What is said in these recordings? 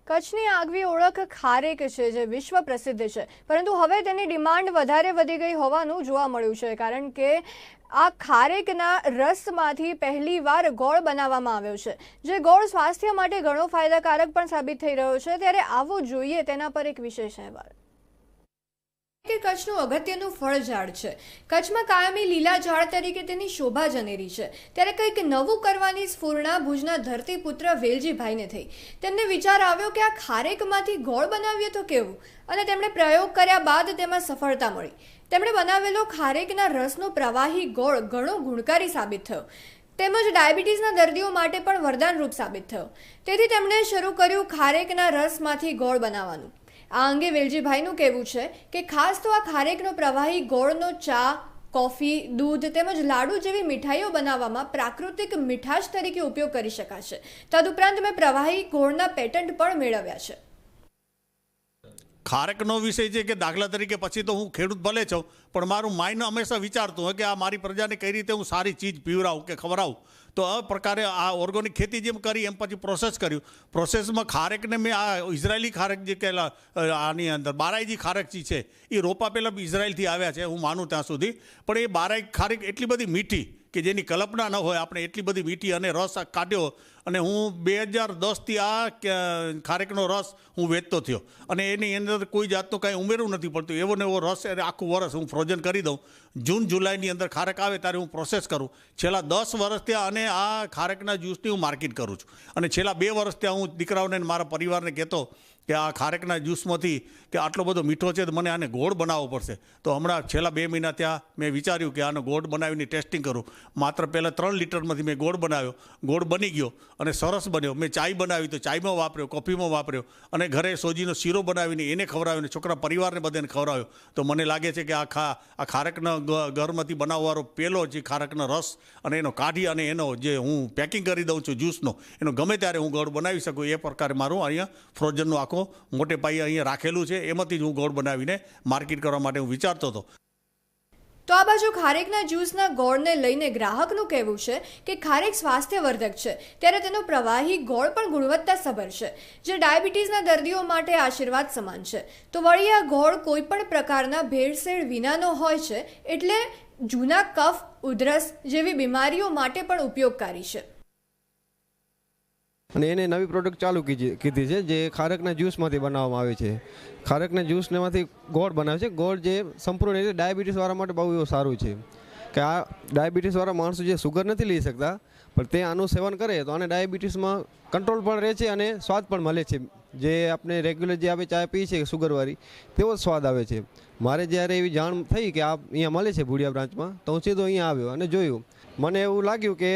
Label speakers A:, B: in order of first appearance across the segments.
A: કચ્છની આગવી ઓળખ ખારેક છે જે વિશ્વ પ્રસિદ્ધ છે, પરંતુ હવે તેની ડિમાન્ડ વધારે વધી ગઈ હોવાનું જોવા મળ્યું છે, કારણ કે આ ખારેકના રસમાંથી પહેલીવાર ગોળ બનાવવામાં આવ્યો છે, જે ગોળ સ્વાસ્થ્ય માટે ઘણો ફાયદાકારક પણ સાબિત થઈ રહ્યો છે। ત્યારે આવો જોઈએ તેના પર એક વિશેષ અહેવાલ। કચ્છનું અગત્યનું ફળ ઝાડ છે। કચ્છમાં કાયમી લીલા ઝાડ તરીકે તેની શોભા જનેરી છે। ત્યારે કંઈક નવું કરવાની સ્ફૂર્ણા ભુજના ધરતીપુત્ર વેલજીભાઈને થઈ। તેમને વિચાર આવ્યો કે આ ખારેકમાંથી ગોળ બનાવીએ તો કેવું, અને તેમણે પ્રયોગ કર્યા બાદ તેમાં સફળતા મળી। તેમણે બનાવેલો ખારેકના રસનો પ્રવાહી ગોળ ઘણો ગુણકારી સાબિત થયો, તેમજ ડાયાબિટીસના દર્દીઓ માટે પણ વરદાનરૂપ સાબિત થયો। તેથી તેમણે શરૂ કર્યું ખારેકના રસમાંથી ગોળ બનાવવાનું। આ અંગે વેલજીભાઈનું કહેવું છે કે ખાસ તો આ ખારેકનો પ્રવાહી ગોળનો ચા, કોફી, દૂધ તેમજ લાડુ જેવી મીઠાઈઓ બનાવવામાં પ્રાકૃતિક મીઠાશ તરીકે ઉપયોગ કરી શકાશે। તદુપરાંત મેં પ્રવાહી ગોળના પેટન્ટ પણ મેળવ્યા છે।
B: ખારેકનો વિષય છે કે દાખલા તરીકે પછી તો હું ખેડૂત ભલે છું, પણ મારું માઇન્ડ હંમેશા વિચારતું હોય કે આ મારી પ્રજાને કઈ રીતે હું સારી ચીજ પીવડાવું કે ખવડાવું। તો આ પ્રકારે આ ઓર્ગેનિક ખેતી જેમ કરી એમ પછી પ્રોસેસ કર્યું। પ્રોસેસમાં ખારેકને મેં આ ઇઝરાયલી ખારેક જે કહેલા આની અંદર બારાઈજી ખારેક છે એ રોપા પહેલાં ઇઝરાયલથી આવ્યા છે, હું માનું ત્યાં સુધી। પણ એ બારાઈ ખારેક એટલી બધી મીઠી કે જેની કલ્પના ન હોય, આપણે એટલી બધી મીઠી અને રસ કાઢ્યો। અને હું 2010થી આ ખારેકનો રસ હું વેચતો થયો, અને એની અંદર કોઈ જાતનું કાંઈ ઉમેરવું નથી પડતું। એવો ને એવો રસ એટલે આખું વરસ હું ફ્રોઝન કરી દઉં। જૂન જુલાઈની અંદર ખારેક આવે ત્યારે હું પ્રોસેસ કરું। છેલ્લા 10 વર્ષ ત્યાં અને આ ખારેકના જ્યુસની હું માર્કેટ કરું છું, અને છેલ્લા 2 વર્ષ ત્યાં હું દીકરાઓને મારા પરિવારને કહેતો કે આ ખારેકના જ્યુસમાંથી કે આટલો બધો મીઠો છે તો મને આને ગોળ બનાવવો પડશે। તો હમણાં છેલ્લા 2 મહિના ત્યાં મેં વિચાર્યું કે આનો ગોળ બનાવીને ટેસ્ટિંગ કરું। માત્ર પહેલાં 3 લીટરમાંથી મેં ગોળ બનાવ્યો, ગોળ બની ગયો અને સરસ બન્યો। મેં ચાય બનાવી તો ચાયમાં વાપર્યો, કોફીમાં વાપર્યો, અને ઘરે સોજીનો શીરો બનાવીને એને ખવડાવ્યો, છોકરા પરિવારને બધાને ખવડાવ્યો। તો મને લાગે છે કે આ ખારેકના ઘરમાંથી બનાવવાનો પહેલો જે ખારેકનો રસ અને એનો કાઢી અને એનો જે હું પેકિંગ કરી દઉં છું જ્યુસનો, એનો ગમે ત્યારે હું ગોળ બનાવી શકું। એ પ્રકારે મારું અહીંયા ફ્રોઝનનું આખો મોટે પાયે અહીંયા રાખેલું છે। એમાંથી જ હું ગોળ બનાવીને માર્કેટ કરવા માટે હું વિચારતો હતો।
A: તો આ બાજુ ખારેકના જ્યુસના ગોળને લઈને ગ્રાહકનું કહેવું છે કે ખારેક સ્વાસ્થ્યવર્ધક છે, ત્યારે તેનો પ્રવાહી ગોળ પણ ગુણવત્તાસભર છે, જે ડાયાબિટીસના દર્દીઓ માટે આશીર્વાદ સમાન છે। તો વળી આ ગોળ કોઈ પણ પ્રકારના ભેળસેળ વિનાનો હોય છે, એટલે જૂના કફ, ઉધરસ જેવી બીમારીઓ માટે પણ ઉપયોગકારી છે।
C: અને એને નવી પ્રોડક્ટ ચાલુ કીધી છે જે ખારેકના જ્યુસમાંથી બનાવવામાં આવે છે। ખારેકના જ્યુસમાંથી ગોળ બનાવે છે। ગોળ જે સંપૂર્ણ રીતે ડાયાબિટીસવાળા માટે બહુ એવું સારું છે કે આ ડાયાબિટીસવાળા માણસો જે સુગર નથી લઈ શકતા, પણ તે આનું સેવન કરે તો આને ડાયાબિટીસમાં કંટ્રોલ પણ રહે છે અને સ્વાદ પણ મળે છે। જે આપણે રેગ્યુલર જે આપણે ચા પીએ છીએ સુગરવાળી, તેવો જ સ્વાદ આવે છે। મારે જ્યારે એવી જાણ થઈ કે આ અહીંયા મળે છે ભુડિયા બ્રાન્ચમાં, તો હું સીધો અહીંયા આવ્યો અને જોયું। મને એવું લાગ્યું કે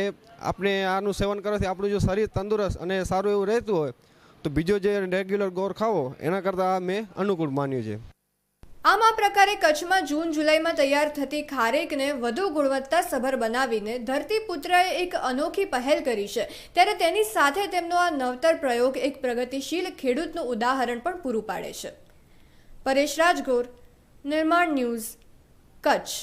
C: આપણે આનું સેવન કરવાથી આપણું જો શરીર તંદુરસ્ત અને સારું એવું રહેતું હોય તો બીજો જે રેગ્યુલર ગોળ ખાવો એના કરતાં મેં અનુકૂળ માન્યું છે।
A: આમ આ પ્રકારે કચ્છમાં જૂન જુલાઈમાં તૈયાર થતી ખારેકને વધુ ગુણવત્તાસભર બનાવીને ધરતીપુત્રએ એક અનોખી પહેલ કરી છે। ત્યારે તેની સાથે તેમનો આ નવતર પ્રયોગ એક પ્રગતિશીલ ખેડૂતનું ઉદાહરણ પણ પૂરું પાડે છે। પરેશ રાજગોર, નિર્માણ ન્યૂઝ, કચ્છ।